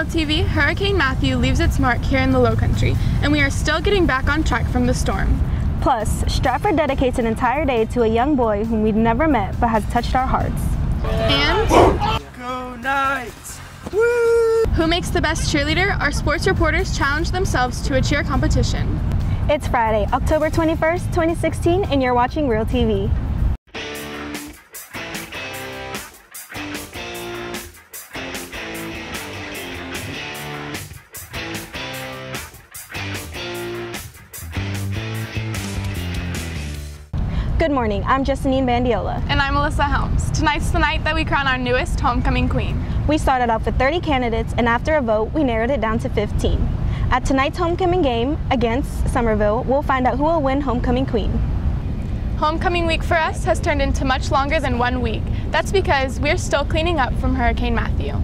Real TV, Hurricane Matthew leaves its mark here in the Lowcountry, and we are still getting back on track from the storm. Plus, Stratford dedicates an entire day to a young boy whom we've never met but has touched our hearts. And Go Knights! Woo! who makes the best cheerleader? Our sports reporters challenge themselves to a cheer competition. It's Friday, October 21st, 2016, and you're watching Real TV. Good morning, I'm Justine Bandiola. And I'm ALYSSA HELMS. Tonight's the night that we crown our newest homecoming queen. We started out with 30 candidates, and after a vote, we narrowed it down to 15. At tonight's homecoming game against Somerville, we'll find out who will win homecoming queen. Homecoming week for us has turned into much longer than 1 week. That's because we're still cleaning up from Hurricane Matthew.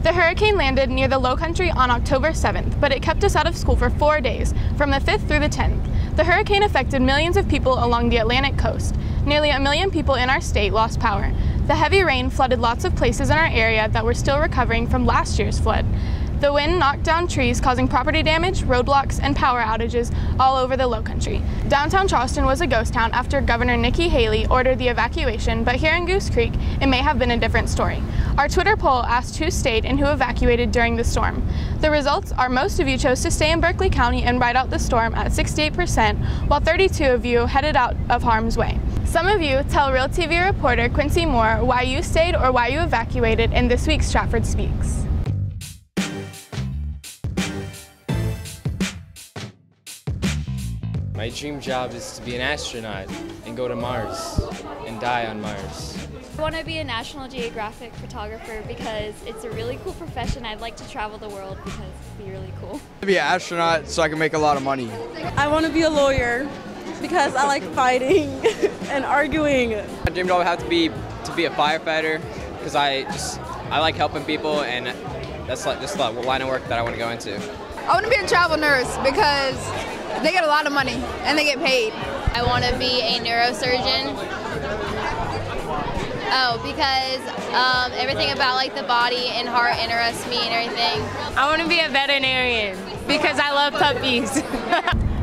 The hurricane landed near the Lowcountry on October 7th, but it kept us out of school for 4 days, from the 5th through the 10th. The hurricane affected millions of people along the Atlantic coast. Nearly 1 million people in our state lost power. The heavy rain flooded lots of places in our area that were still recovering from last year's flood. The wind knocked down trees, causing property damage, roadblocks, and power outages all over the Lowcountry. Downtown Charleston was a ghost town after Governor Nikki Haley ordered the evacuation, but here in Goose Creek, it may have been a different story. Our Twitter poll asked who stayed and who evacuated during the storm. The results are most of you chose to stay in Berkeley County and ride out the storm at 68%, while 32 of you headed out of harm's way. Some of you tell Real TV reporter Quincy Moore why you stayed or why you evacuated in this week's Stratford Speaks. My dream job is to be an astronaut and go to Mars and die on Mars. I want to be a National Geographic photographer because it's a really cool profession. I'd like to travel the world because it'd be really cool. To be an astronaut so I can make a lot of money. I want to be a lawyer because I like fighting and arguing. My dream job would have to be a firefighter because I like helping people, and that's like just the line of work that I want to go into. I want to be a travel nurse because they get a lot of money and they get paid. I want to be a neurosurgeon. Oh, because everything about like the body and heart interests me and everything. I want to be a veterinarian because I love puppies.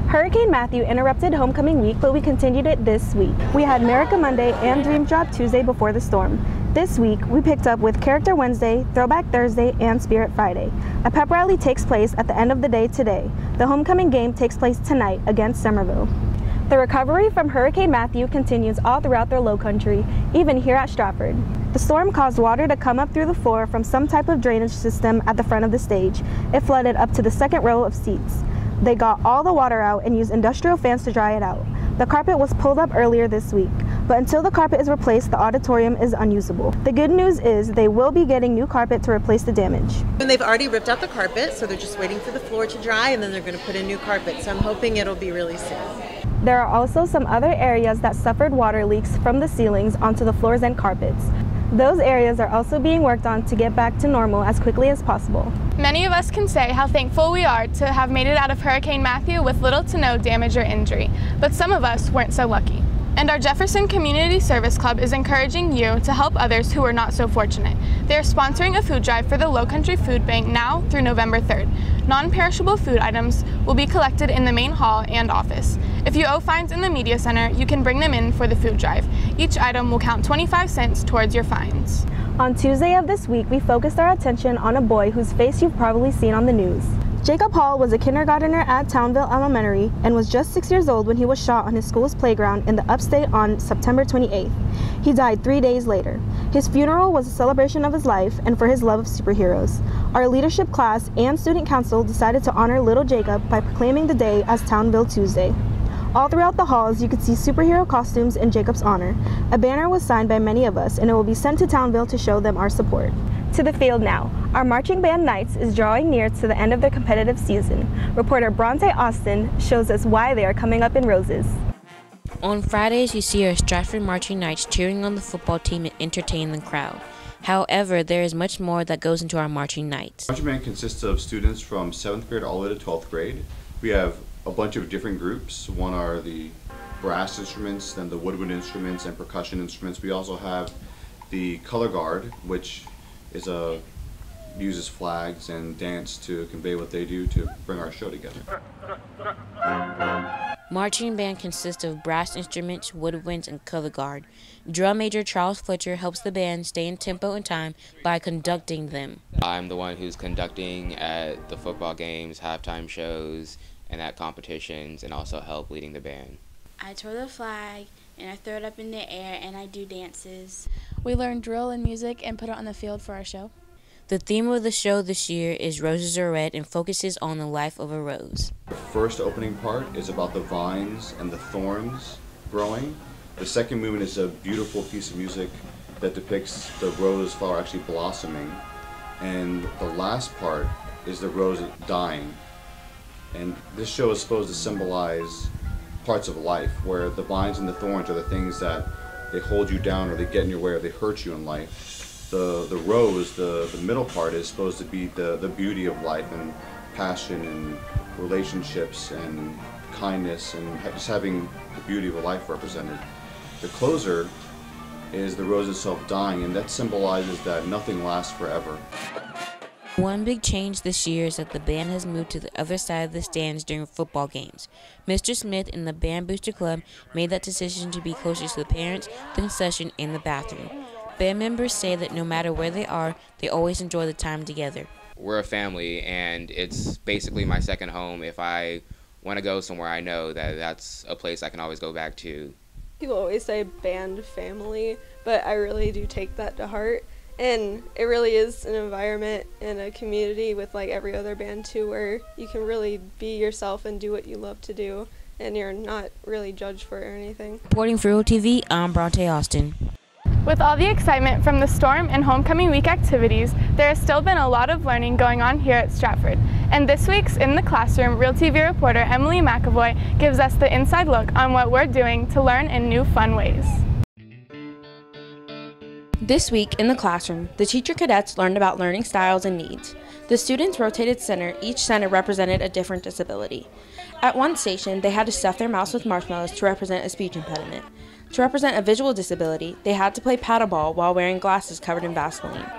Hurricane Matthew interrupted homecoming week, but we continued it this week. We had America Monday and Dream Job Tuesday before the storm. This week, we picked up with Character Wednesday, Throwback Thursday, and Spirit Friday. A pep rally takes place at the end of the day today. The homecoming game takes place tonight against Somerville. The recovery from Hurricane Matthew continues all throughout the Lowcountry, even here at Stratford. The storm caused water to come up through the floor from some type of drainage system at the front of the stage. It flooded up to the second row of seats. They got all the water out and used industrial fans to dry it out. The carpet was pulled up earlier this week, but until the carpet is replaced, the auditorium is unusable. The good news is they will be getting new carpet to replace the damage. And they've already ripped out the carpet, so they're just waiting for the floor to dry, and then they're going to put in new carpet. So I'm hoping it'll be really soon. There are also some other areas that suffered water leaks from the ceilings onto the floors and carpets. Those areas are also being worked on to get back to normal as quickly as possible. Many of us can say how thankful we are to have made it out of Hurricane Matthew with little to no damage or injury, but some of us weren't so lucky. And our Jefferson Community Service Club is encouraging you to help others who are not so fortunate. They are sponsoring a food drive for the Lowcountry Food Bank now through November 3rd. Non-perishable food items will be collected in the main hall and office. If you owe fines in the media center, you can bring them in for the food drive. Each item will count 25 cents towards your fines. On Tuesday of this week, we focused our attention on a boy whose face you've probably seen on the news. Jacob Hall was a kindergartner at Townville Elementary and was just 6 years old when he was shot on his school's playground in the upstate on September 28th. He died 3 days later. His funeral was a celebration of his life and for his love of superheroes. Our leadership class and student council decided to honor little Jacob by proclaiming the day as Townville Tuesday. All throughout the halls, you could see superhero costumes in Jacob's honor. A banner was signed by many of us, and it will be sent to Townville to show them our support. To the field now. Our marching band Knights is drawing near to the end of their competitive season. Reporter Bronte Austin shows us why they are coming up in roses. On Fridays, you see our Stratford Marching Knights cheering on the football team and entertaining the crowd. However, there is much more that goes into our Marching Knights. Marching band consists of students from 7th grade all the way to 12th grade. We have a bunch of different groups. One are the brass instruments, then the woodwind instruments and percussion instruments. We also have the color guard, which is a uses flags and dance to convey what they do to bring our show together. Marching band consists of brass instruments, woodwinds, and color guard. Drum major Charles Fletcher helps the band stay in tempo and time by conducting them. I'm the one who's conducting at the football games, halftime shows, and at competitions, and also help leading the band. I twirl the flag, and I throw it up in the air, and I do dances. We learn drill and music and put it on the field for our show. The theme of the show this year is Roses Are Red and focuses on the life of a rose. The first opening part is about the vines and the thorns growing. The second movement is a beautiful piece of music that depicts the rose flower actually blossoming. And the last part is the rose dying. And this show is supposed to symbolize parts of life, where the vines and the thorns are the things that they hold you down or they get in your way or they hurt you in life. The rose, the middle part, is supposed to be the beauty of life and passion and relationships and kindness and just having the beauty of a life represented. The closer is the rose itself dying, and that symbolizes that nothing lasts forever. One big change this year is that the band has moved to the other side of the stands during football games. Mr. Smith and the Band Booster Club made that decision to be closer to the parents, the concession, and the bathroom. Band members say that no matter where they are, they always enjoy the time together. We're a family, and it's basically my second home. If I want to go somewhere, I know that that's a place I can always go back to. People always say band family, but I really do take that to heart. And it really is an environment and a community with like every other band too, where you can really be yourself and do what you love to do, and you're not really judged for it or anything. Reporting for Real TV, I'm Bronte Austin. With all the excitement from the storm and homecoming week activities, there has still been a lot of learning going on here at Stratford. And this week's In the Classroom, Real TV reporter Emily McAvoy gives us the inside look on what we're doing to learn in new fun ways. This week in the classroom, the teacher cadets learned about learning styles and needs. The students rotated center. Each center represented a different disability. At one station, they had to stuff their mouths with marshmallows to represent a speech impediment. To represent a visual disability, they had to play paddleball while wearing glasses covered in Vaseline.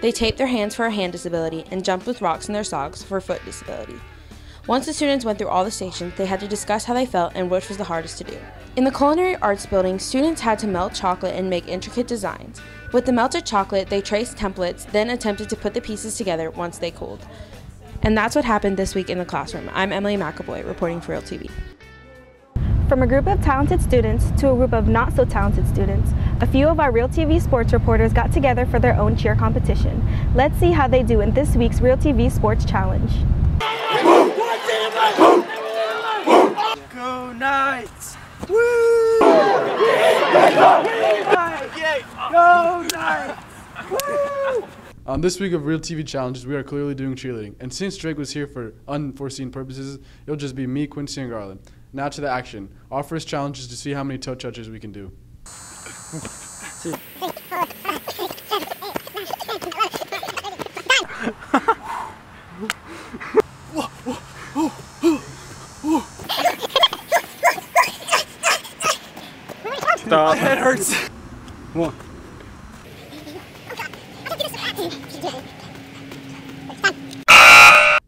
They taped their hands for a hand disability and jumped with rocks in their socks for a foot disability. Once the students went through all the stations, they had to discuss how they felt and which was the hardest to do. In the culinary arts building, students had to melt chocolate and make intricate designs. With the melted chocolate, they traced templates, then attempted to put the pieces together once they cooled. And that's what happened this week in the classroom. I'm Emily McAvoy, reporting for Real TV. From a group of talented students to a group of not so talented students, a few of our Real TV sports reporters got together for their own cheer competition. Let's see how they do in this week's Real TV Sports Challenge. Go Knights! Woo! Go Knights! Woo! On this week of Real TV Challenges, we are clearly doing cheerleading. And since Drake was here for unforeseen purposes, it'll just be me, Quincy, and Garland. Now to the action. Our first challenge is to see how many toe touches we can do. Stop. My head hurts. One.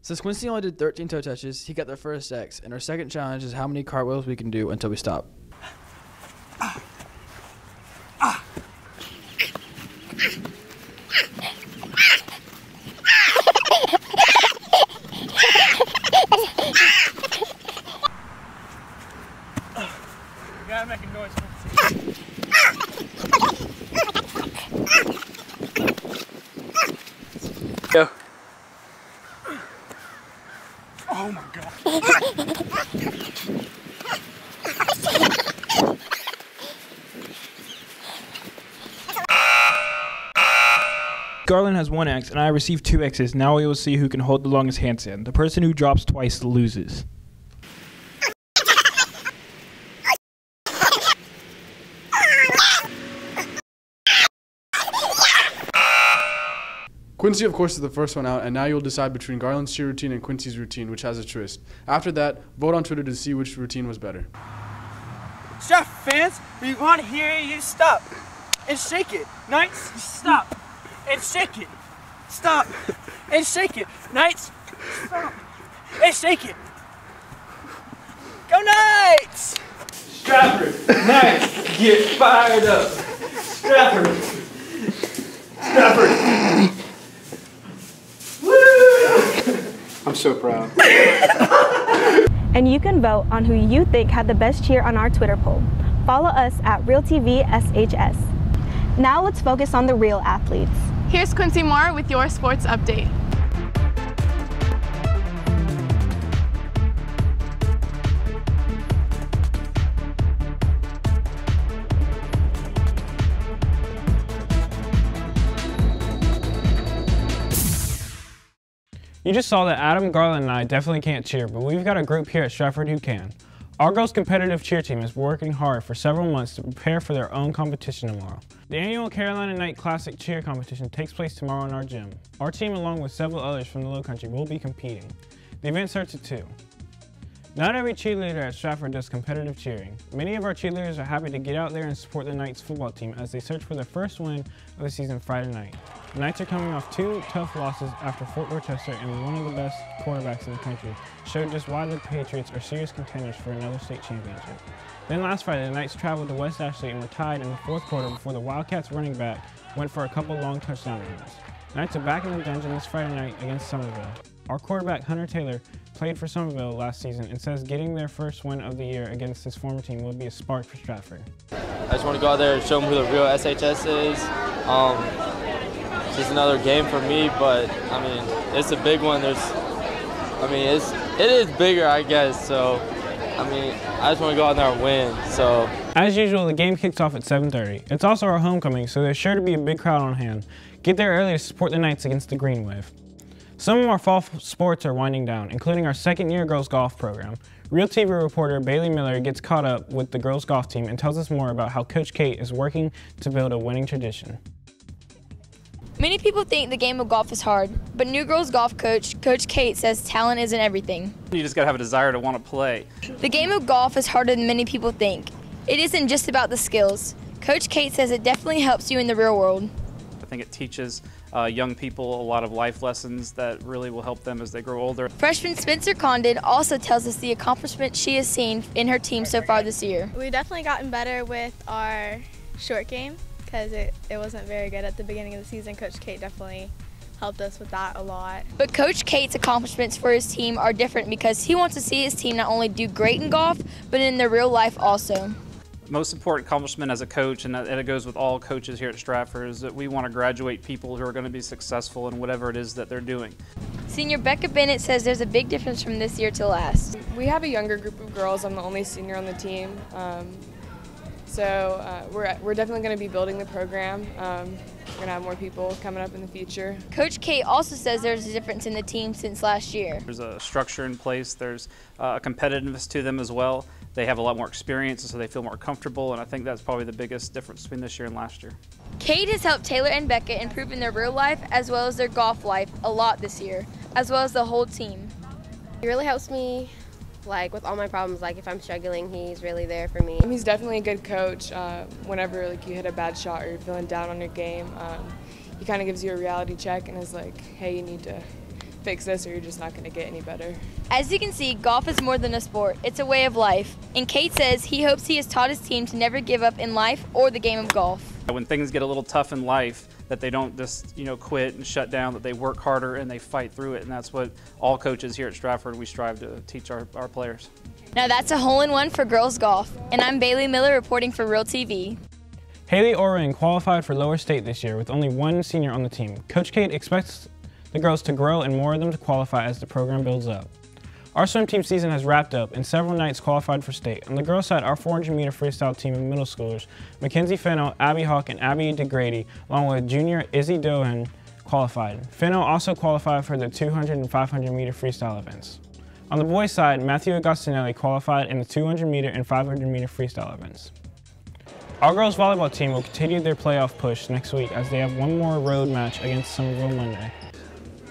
Since Quincy only did 13 toe touches, he got the first X, and our second challenge is how many cartwheels we can do until we stop. You gotta make a noise. Go. Oh my god. Garland has 1 X and I received 2 X's. Now we will see who can hold the longest handstand. The person who drops twice loses. Quincy, of course, is the first one out, and now you'll decide between Garland's cheer routine and Quincy's routine, which has a twist. After that, vote on Twitter to see which routine was better. Stratford fans, we want to hear you stop and shake it. Knights, stop and shake it. Stop and shake it. Knights, stop. And shake it. Go Knights! Stratford, Knights, get fired up. Stratford. Stratford. Woo! I'm so proud. And you can vote on who you think had the best cheer on our Twitter poll. Follow us at RealTVSHS. Now let's focus on the real athletes. Here's Quincy Moore with your sports update. You just saw that Adam, Garland, and I definitely can't cheer, but we've got a group here at Stratford who can. Our girls' competitive cheer team is working hard for several months to prepare for their own competition tomorrow. The annual Carolina Night Classic cheer competition takes place tomorrow in our gym. Our team, along with several others from the Lowcountry, will be competing. The event starts at 2. Not every cheerleader at Stratford does competitive cheering. Many of our cheerleaders are happy to get out there and support the Knights football team as they search for their first win of the season Friday night. The Knights are coming off 2 tough losses after Fort Worcester, and one of the best quarterbacks in the country showed just why the Patriots are serious contenders for another state championship. Then last Friday, the Knights traveled to West Ashley and were tied in the 4th quarter before the Wildcats running back went for a couple long touchdown runs. The Knights are back in the dungeon this Friday night against Summerville. Our quarterback, Hunter Taylor, played for Summerville last season and says getting their first win of the year against his former team will be a spark for Stratford. I just want to go out there and show them who the real SHS is. It's just another game for me, but I mean, it's a big one. It is bigger, I guess. So, I mean, I just want to go out there and win. So, as usual, the game kicks off at 7:30. It's also our homecoming, so there's sure to be a big crowd on hand. Get there early to support the Knights against the Green Wave. Some of our fall sports are winding down, including our second-year girls golf program. Real TV reporter Bailey Miller gets caught up with the girls golf team and tells us more about how Coach Kate is working to build a winning tradition. Many people think the game of golf is hard, but new girls golf coach, Coach Kate, says talent isn't everything. You just got to have a desire to want to play. The game of golf is harder than many people think. It isn't just about the skills. Coach Kate says it definitely helps you in the real world. I think it teaches young people a lot of life lessons that really will help them as they grow older. Freshman Spencer Condon also tells us the accomplishments she has seen in her team so far this year. We've definitely gotten better with our short game because it wasn't very good at the beginning of the season. Coach Kate definitely helped us with that a lot. But Coach Kate's accomplishments for his team are different because he wants to see his team not only do great in golf, but in their real life also. Most important accomplishment as a coach, and it goes with all coaches here at Stratford, is that we want to graduate people who are going to be successful in whatever it is that they're doing. Senior Becca Bennett says there's a big difference from this year to last. We have a younger group of girls. I'm the only senior on the team. So we're definitely going to be building the program. We're going to have more people coming up in the future. Coach Kate also says there's a difference in the team since last year. There's a structure in place. There's a competitiveness to them as well. They have a lot more experience, so they feel more comfortable, and I think that's probably the biggest difference between this year and last year. Kate has helped Taylor and Becca improve in their real life as well as their golf life a lot this year, as well as the whole team. He really helps me, like, with all my problems. Like, if I'm struggling, he's really there for me. He's definitely a good coach. Whenever like you hit a bad shot or you're feeling down on your game, he kind of gives you a reality check and is like, hey, you need to fix this or you're just not going to get any better. As you can see, golf is more than a sport. It's a way of life. And Kate says he hopes he has taught his team to never give up in life or the game of golf. When things get a little tough in life, that they don't just quit and shut down, that they work harder and they fight through it, and that's what all coaches here at Stratford, we strive to teach our players. Now that's a hole-in-one for girls golf, and I'm Bailey Miller reporting for Real TV. Haley ORREN qualified for lower state this year with only one senior on the team. Coach Kate expects the girls to grow and more of them to qualify as the program builds up. Our swim team season has wrapped up and several Knights qualified for state. On the girls' side, our 400-meter freestyle team of middle schoolers, Mackenzie Fennell, Abby Hawk, and Abby DeGrady, along with junior Izzy Dohan, qualified. Fennell also qualified for the 200 and 500-meter freestyle events. On the boys' side, Matthew Agostinelli qualified in the 200-meter and 500-meter freestyle events. Our girls' volleyball team will continue their playoff push next week as they have one more road match against Summerville Monday.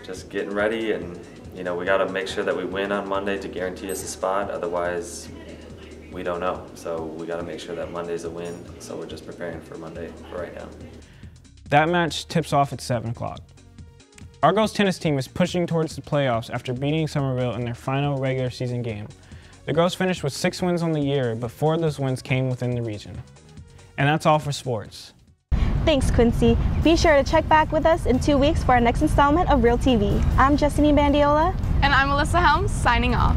Just getting ready, and we got to make sure that we win on Monday to guarantee us a spot. Otherwise, we don't know. So we got to make sure that Monday's a win. So we're just preparing for Monday for right now. That match tips off at 7 o'clock. Our girls tennis team is pushing towards the playoffs after beating Summerville in their final regular season game. The girls finished with 6 wins on the year, but 4 of those wins came within the region. And that's all for sports. Thanks, Quincy. Be sure to check back with us in 2 weeks for our next installment of Real TV. I'm Justine Bandiola. And I'm Alyssa Helms, signing off.